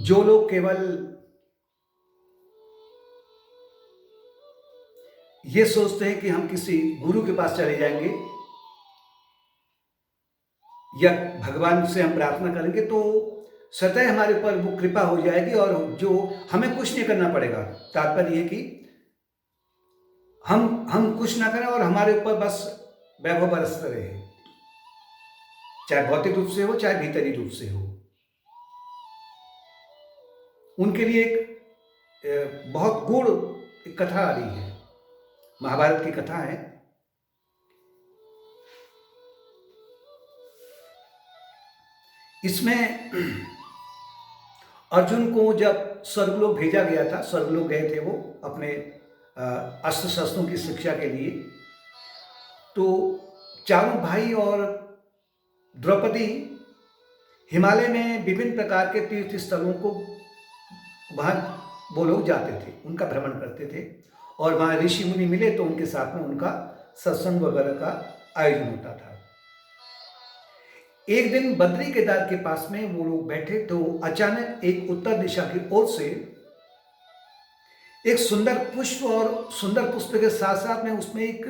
जो लोग केवल ये सोचते हैं कि हम किसी गुरु के पास चले जाएंगे या भगवान से हम प्रार्थना करेंगे तो सदैव हमारे ऊपर वो कृपा हो जाएगी और जो हमें कुछ नहीं करना पड़ेगा। तात्पर्य ये कि हम कुछ ना करें और हमारे ऊपर बस वैभव बरसते रहे, चाहे भौतिक रूप से हो चाहे भीतरी रूप से हो। उनके लिए एक बहुत गूढ़ एक कथा आ रही है, महाभारत की कथा है। इसमें अर्जुन को जब स्वर्गलोक भेजा गया था, स्वर्गलोक गए थे वो अपने अस्त्र शस्त्रों की शिक्षा के लिए, तो चारों भाई और द्रौपदी हिमालय में विभिन्न प्रकार के तीर्थ स्थलों को वहाँ वो लोग जाते थे, उनका भ्रमण करते थे और वहाँ ऋषि मुनि मिले तो उनके साथ में उनका सत्संग वगैरह का आयोजन होता था। एक दिन बद्री केदार के पास में वो लोग बैठे तो अचानक एक उत्तर दिशा की ओर से एक सुंदर पुष्प और सुंदर पुष्प के साथ साथ में उसमें एक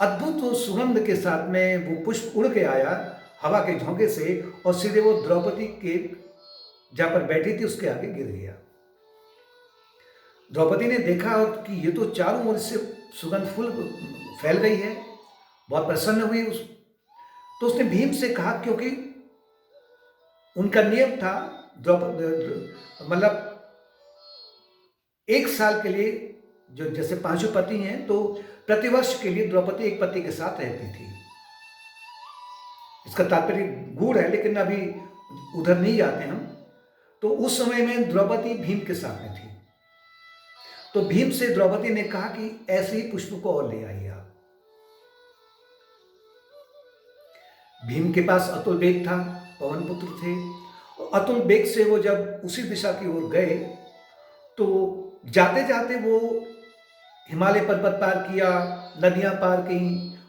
अद्भुत सुगंध के साथ में वो पुष्प उड़ के आया हवा के झोंके से और सीधे वो द्रौपदी के जहां पर बैठी थी उसके आगे गिर गया। द्रौपदी ने देखा कि ये तो चारों ओर से सुगंध फूल फैल गई है, बहुत प्रसन्न हुई तो उसने भीम से कहा, क्योंकि उनका नियम था मतलब एक साल के लिए, जो जैसे पांचों पति हैं तो प्रतिवर्ष के लिए द्रौपदी एक पति के साथ रहती थी। इसका तात्पर्य गूढ़ है लेकिन अभी उधर नहीं जाते हम। तो उस समय में द्रौपदी भीम के साथ में थी, तो भीम से द्रौपदी ने कहा कि ऐसे ही पुष्प को और ले आइए आप। भीम के पास अतुल बेग था, पवन पुत्र थे, और अतुल बेग से वो जब उसी दिशा की ओर गए तो जाते जाते वो हिमालय पर्वत पार किया, नदियां पार की,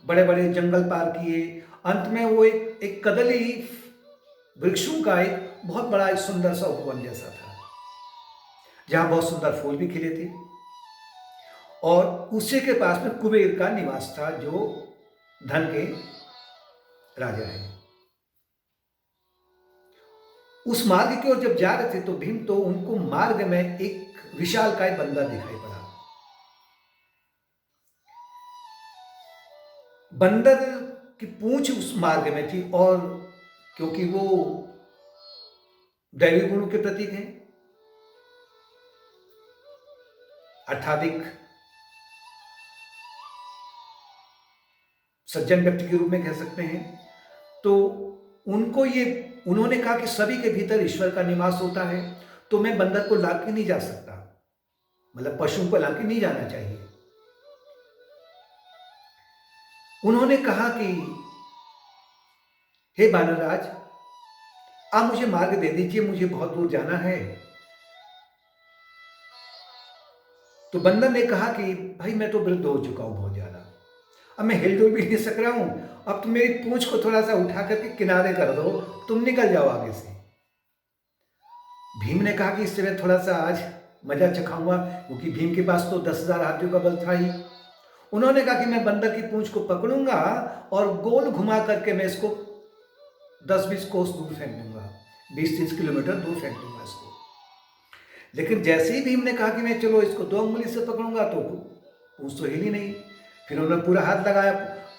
बड़े बड़े जंगल पार किए, अंत में वो एक कदली वृक्षों का एक बहुत बड़ा एक सुंदर सा उपवन जैसा था जहां बहुत सुंदर फूल भी खिले थे और उसी के पास में कुबेर का निवास था जो धन के राजा है। उस मार्ग की ओर जब जा रहे थे तो भीम तो उनको मार्ग में एक विशालकाय बंदर दिखाई पड़ा। बंदर की पूंछ उस मार्ग में थी और क्योंकि वो दैवी गुणों के प्रतीक हैं, अर्थाधिक सज्जन व्यक्ति के रूप में कह सकते हैं, तो उन्होंने कहा कि सभी के भीतर ईश्वर का निवास होता है, तो मैं बंदर को लाके नहीं जा सकता, मतलब पशुओं को लाके नहीं जाना चाहिए। उन्होंने कहा कि हे बानरराज, आप मुझे मार्ग दे दीजिए, मुझे बहुत दूर जाना है। तो बंदर ने कहा कि भाई मैं तो वृद्ध हो चुका हूं बहुत ज्यादा, अब मैं हिलडुल भी नहीं सक रहा हूं, अब तुम मेरी पूंछ को थोड़ा सा उठा करके किनारे कर दो, तुम निकल जाओ आगे से। भीम ने कहा कि इससे मैं थोड़ा सा आज मजा चखाऊंगा, क्योंकि भीम के पास तो 10,000 हाथियों का बल था ही। उन्होंने कहा कि मैं बंदर की पूंछ को पकड़ूंगा और गोल घुमा करके मैं इसको 10-20 कोस दूर फेंक दूंगा, 20-30 किलोमीटर दूर फेंक दूंगा इसको। लेकिन जैसे ही भीम ने कहा कि मैं चलो इसको 2 उंगली से पकड़ूंगा तो पूंछ तो हिली नहीं। फिर उन्होंने पूरा हाथ लगाया,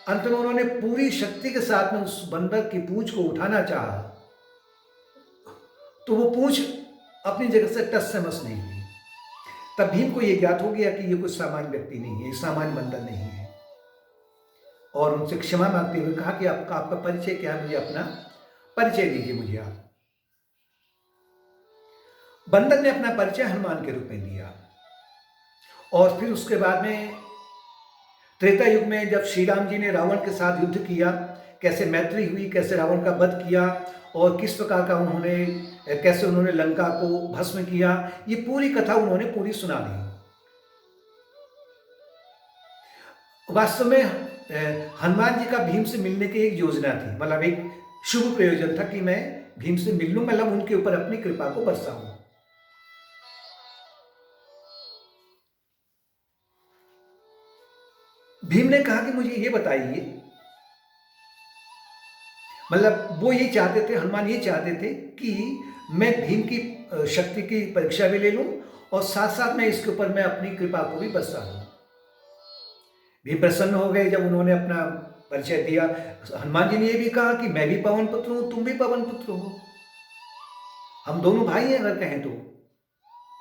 अंत में उन्होंने पूरी शक्ति के साथ में उस बंदर की पूंछ को उठाना चाहा तो वो पूंछ अपनी जगह से टस से मस नहीं हुई। तब भीम को यह ज्ञात हो गया कि ये कोई सामान्य व्यक्ति नहीं है, ये सामान्य बंदर नहीं है, और उनसे क्षमा मांगते हुए कहा कि आपका परिचय क्या है, मुझे अपना परिचय दीजिए मुझे आप। बंदर ने अपना परिचय हनुमान के रूप में दिया और फिर उसके बाद में त्रेता युग में जब श्री राम जी ने रावण के साथ युद्ध किया, कैसे मैत्री हुई, कैसे रावण का वध किया और किस प्रकार का कैसे उन्होंने लंका को भस्म किया, ये पूरी कथा उन्होंने पूरी सुना दी। वास्तव में हनुमान जी का भीम से मिलने की एक योजना थी, मतलब एक शुभ प्रयोजन था कि मैं भीम से मिल लूं, मतलब उनके ऊपर अपनी कृपा को बरसाऊं। भीम ने कहा कि मुझे ये बताइए, मतलब वो ये चाहते थे, हनुमान ये चाहते थे कि मैं भीम की शक्ति की परीक्षा भी ले लूं और साथ साथ में इसके ऊपर मैं अपनी कृपा को भी बरसा लूं। भीम प्रसन्न हो गए जब उन्होंने अपना परिचय दिया। हनुमान जी ने ये भी कहा कि मैं भी पवन पुत्र हूं, तुम भी पवन पुत्र हो, हम दोनों भाई हैं अगर कहें तो।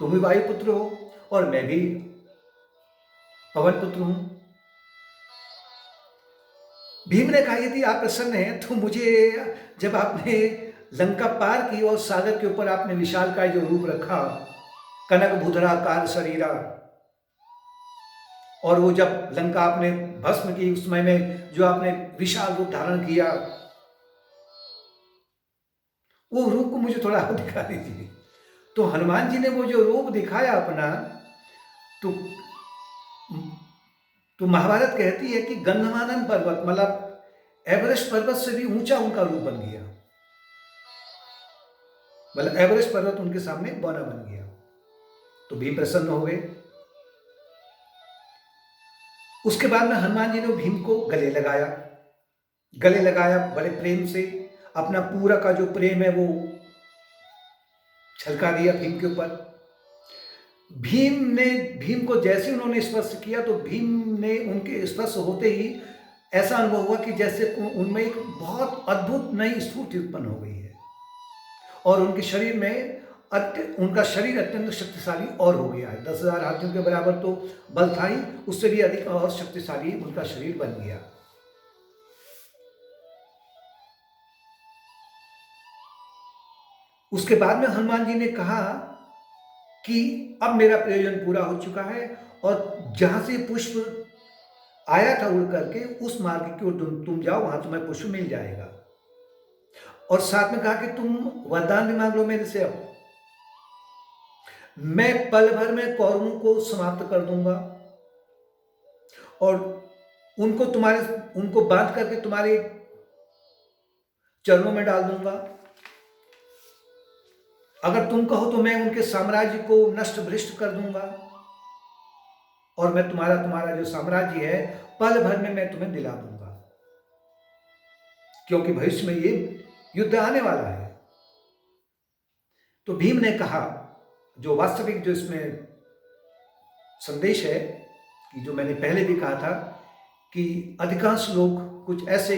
तुम भी वायु पुत्र हो और मैं भी पवन पुत्र हूं। भीम ने कहा यदि आप प्रसन्न हैं तो मुझे, जब आपने लंका पार की और सागर के ऊपर आपने विशालकाय जो रूप रखा, कनक भूधरा कार शरीरा, और वो जब लंका आपने भस्म की उस समय में जो आपने विशाल रूप धारण किया, वो रूप को मुझे थोड़ा और दिखा दीजिए। तो हनुमान जी ने वो जो रूप दिखाया अपना, तो महाभारत कहती है कि गंधमादन पर्वत, मतलब एवरेस्ट पर्वत से भी ऊंचा उनका रूप बन गया, मतलब एवरेस्ट पर्वत उनके सामने बौना बन गया। तो भीम प्रसन्न हो गए। उसके बाद में हनुमान जी ने भीम को गले लगाया, गले लगाया बड़े प्रेम से, अपना पूरा का जो प्रेम है वो छलका दिया भीम के ऊपर। भीम को जैसे उन्होंने स्पर्श किया तो भीम ने उनके स्पर्श होते ही ऐसा अनुभव हुआ कि जैसे उनमें एक बहुत अद्भुत नई स्फूर्ति उत्पन्न हो गई है और उनके शरीर में उनका शरीर अत्यंत शक्तिशाली और हो गया है। 10,000 हाथियों के बराबर तो बल था ही, उससे भी अधिक और शक्तिशाली उनका शरीर बन गया। उसके बाद में हनुमान जी ने कहा कि अब मेरा प्रयोजन पूरा हो चुका है और जहां से पुष्प आया था उड़ करके उस मार्ग की ओर तुम जाओ, वहां तुम्हें पुष्प मिल जाएगा। और साथ में कहा कि तुम वरदान भी मांग लो मेरे से, अब मैं पल भर में कौरवों को समाप्त कर दूंगा और उनको बांध करके तुम्हारे चरणों में डाल दूंगा। अगर तुम कहो तो मैं उनके साम्राज्य को नष्ट भ्रष्ट कर दूंगा और मैं तुम्हारा जो साम्राज्य है पल भर में मैं तुम्हें दिला दूंगा, क्योंकि भविष्य में ये युद्ध आने वाला है। तो भीम ने कहा, जो वास्तविक जो इसमें संदेश है कि जो मैंने पहले भी कहा था कि अधिकांश लोग कुछ ऐसे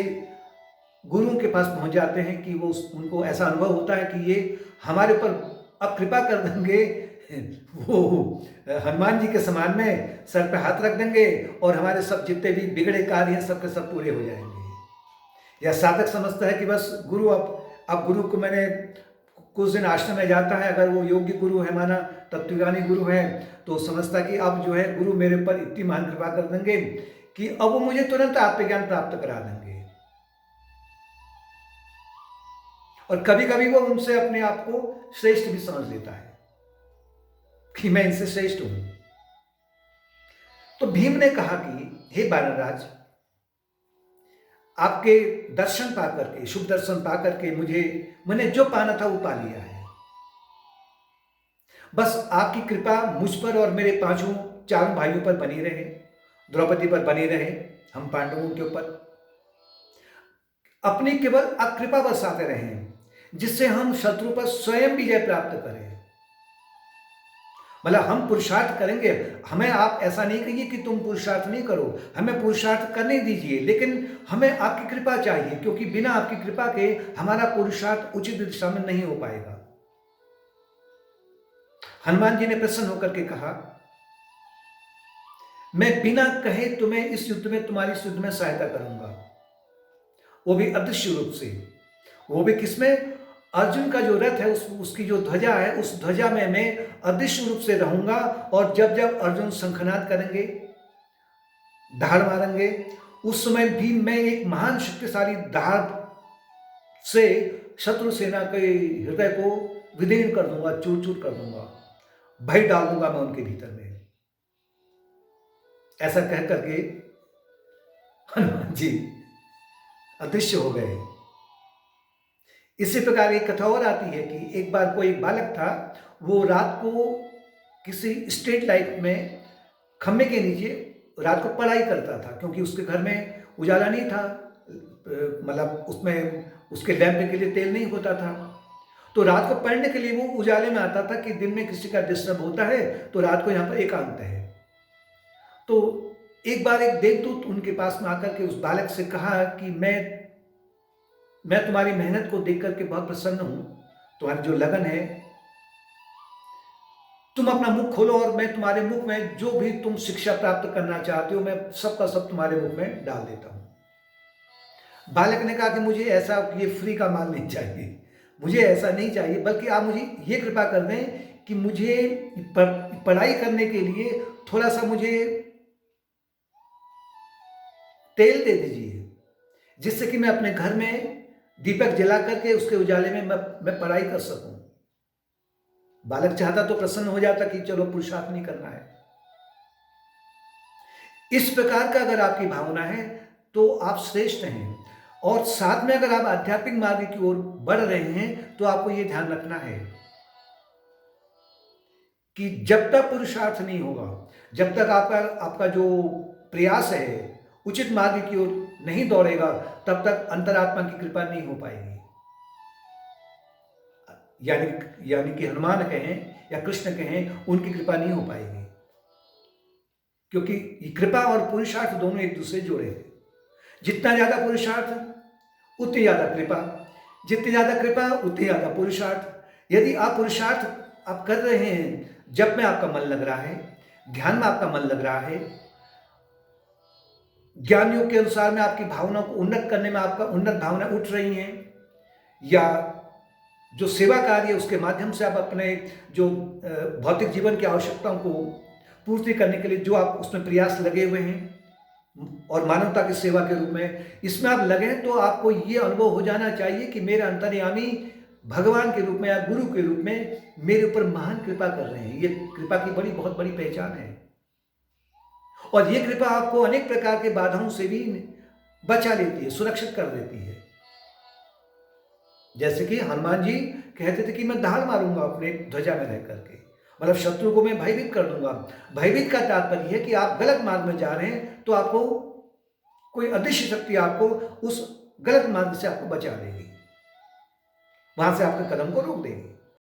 गुरुओं के पास पहुंच जाते हैं कि उनको ऐसा अनुभव होता है कि ये हमारे ऊपर अब कृपा कर देंगे, वो हनुमान जी के समान में सर पे हाथ रख देंगे और हमारे सब जितने भी बिगड़े कार्य हैं सबके सब पूरे हो जाएंगे। या साधक समझता है कि बस गुरु, अब गुरु को मैंने कुछ दिन आश्रम में जाता है, अगर वो योग्य गुरु है, माना तत्वज्ञानी गुरु है, तो समझता कि अब जो है गुरु मेरे पर इतनी महान कृपा कर देंगे कि अब वो मुझे तुरंत आत्मज्ञान प्राप्त करा देंगे। और कभी कभी वो उनसे अपने आप को श्रेष्ठ भी समझ लेता है कि मैं इनसे श्रेष्ठ हूं। तो भीम ने कहा कि हे वानरराज, आपके दर्शन पाकर के, शुभ दर्शन पाकर के मैंने जो पाना था वो पा लिया है। बस आपकी कृपा मुझ पर और मेरे चारों भाइयों पर बनी रहे, द्रौपदी पर बनी रहे, हम पांडवों के ऊपर अपनी केवल अकृपा बरसाते रहें, जिससे हम शत्रु पर स्वयं विजय प्राप्त करें। मतलब हम पुरुषार्थ करेंगे, हमें आप ऐसा नहीं कहिए कि तुम पुरुषार्थ नहीं करो, हमें पुरुषार्थ करने दीजिए, लेकिन हमें आपकी कृपा चाहिए, क्योंकि बिना आपकी कृपा के हमारा पुरुषार्थ उचित दिशा में नहीं हो पाएगा। हनुमान जी ने प्रसन्न होकर के कहा, मैं बिना कहे तुम्हें इस युद्ध में, तुम्हारी इस युद्ध में सहायता करूंगा, वो भी अदृश्य रूप से। वो भी किसमें? अर्जुन का जो रथ है, उसकी जो ध्वजा है, उस ध्वजा में मैं अदृश्य रूप से रहूंगा और जब जब अर्जुन शंखनाद करेंगे, दहाड़ मारेंगे, उस समय भी मैं एक महान शक्तिशाली दहाड़ से शत्रु सेना के हृदय को विदीर्ण कर दूंगा, चूर चूर कर दूंगा, भय डाल दूंगा मैं उनके भीतर में। ऐसा कह करके हनुमान जी अदृश्य हो गए। इसी प्रकार एक कथा और आती है कि एक बार कोई बालक था, वो रात को किसी स्ट्रीट लाइट में खंभे के नीचे रात को पढ़ाई करता था, क्योंकि उसके घर में उजाला नहीं था, मतलब उसमें उसके लैंप के लिए तेल नहीं होता था। तो रात को पढ़ने के लिए वो उजाले में आता था कि दिन में किसी का डिस्टर्ब होता है, तो रात को यहाँ पर एकांत है। तो एक बार एक देवदूत उनके पास में आकर के उस बालक से कहा कि मैं तुम्हारी मेहनत को देख करके बहुत प्रसन्न हूं, तुम्हारी जो लगन है, तुम अपना मुख खोलो और मैं तुम्हारे मुख में जो भी तुम शिक्षा प्राप्त करना चाहते हो, मैं सबका सब तुम्हारे मुख में डाल देता हूं। बालक ने कहा कि मुझे ऐसा ये फ्री का माल नहीं चाहिए, मुझे ऐसा नहीं चाहिए, बल्कि आप मुझे ये कृपा कर दें कि मुझे पढ़ाई करने के लिए थोड़ा सा मुझे तेल दे दीजिए, जिससे कि मैं अपने घर में दीपक जला करके उसके उजाले में मैं पढ़ाई कर सकूं। बालक चाहता तो प्रसन्न हो जाता कि चलो पुरुषार्थ नहीं करना है। इस प्रकार का अगर आपकी भावना है तो आप श्रेष्ठ हैं, और साथ में अगर आप आध्यात्मिक मार्ग की ओर बढ़ रहे हैं तो आपको यह ध्यान रखना है कि जब तक पुरुषार्थ नहीं होगा, जब तक आपका जो प्रयास है उचित मार्ग की ओर नहीं दौड़ेगा, तब तक अंतरात्मा की कृपा नहीं हो पाएगी। यानी कि हनुमान कहें या कृष्ण कहें, उनकी कृपा नहीं हो पाएगी, क्योंकि कृपा और पुरुषार्थ दोनों एक दूसरे जुड़े हैं। जितना ज्यादा पुरुषार्थ उतनी ज्यादा कृपा, जितनी ज्यादा कृपा उतनी ज्यादा पुरुषार्थ। यदि आप पुरुषार्थ आप कर रहे हैं, जब में आपका मन लग रहा है, ध्यान में आपका मन लग रहा है, ज्ञान योग के अनुसार में आपकी भावना को उन्नत करने में आपका उन्नत भावना उठ रही हैं, या जो सेवा कार्य है उसके माध्यम से आप अपने जो भौतिक जीवन की आवश्यकताओं को पूर्ति करने के लिए जो आप उसमें प्रयास लगे हुए हैं, और मानवता की सेवा के रूप में इसमें आप लगे, तो आपको ये अनुभव हो जाना चाहिए कि मेरे अंतर्यामी भगवान के रूप में या गुरु के रूप में मेरे ऊपर महान कृपा कर रहे हैं। ये कृपा की बहुत बड़ी पहचान है, और ये कृपा आपको अनेक प्रकार के बाधाओं से भी बचा लेती है, सुरक्षित कर देती है। जैसे कि हनुमान जी कहते थे कि मैं धाड़ मारूंगा अपने ध्वजा में रह करके, मतलब शत्रु को मैं भयभीत कर दूंगा। भयभीत का तात्पर्य है कि आप गलत मार्ग में जा रहे हैं, तो आपको कोई अदृश्य शक्ति आपको उस गलत मार्ग से आपको बचा देगी, वहां से आपके कदम को रोक देगी।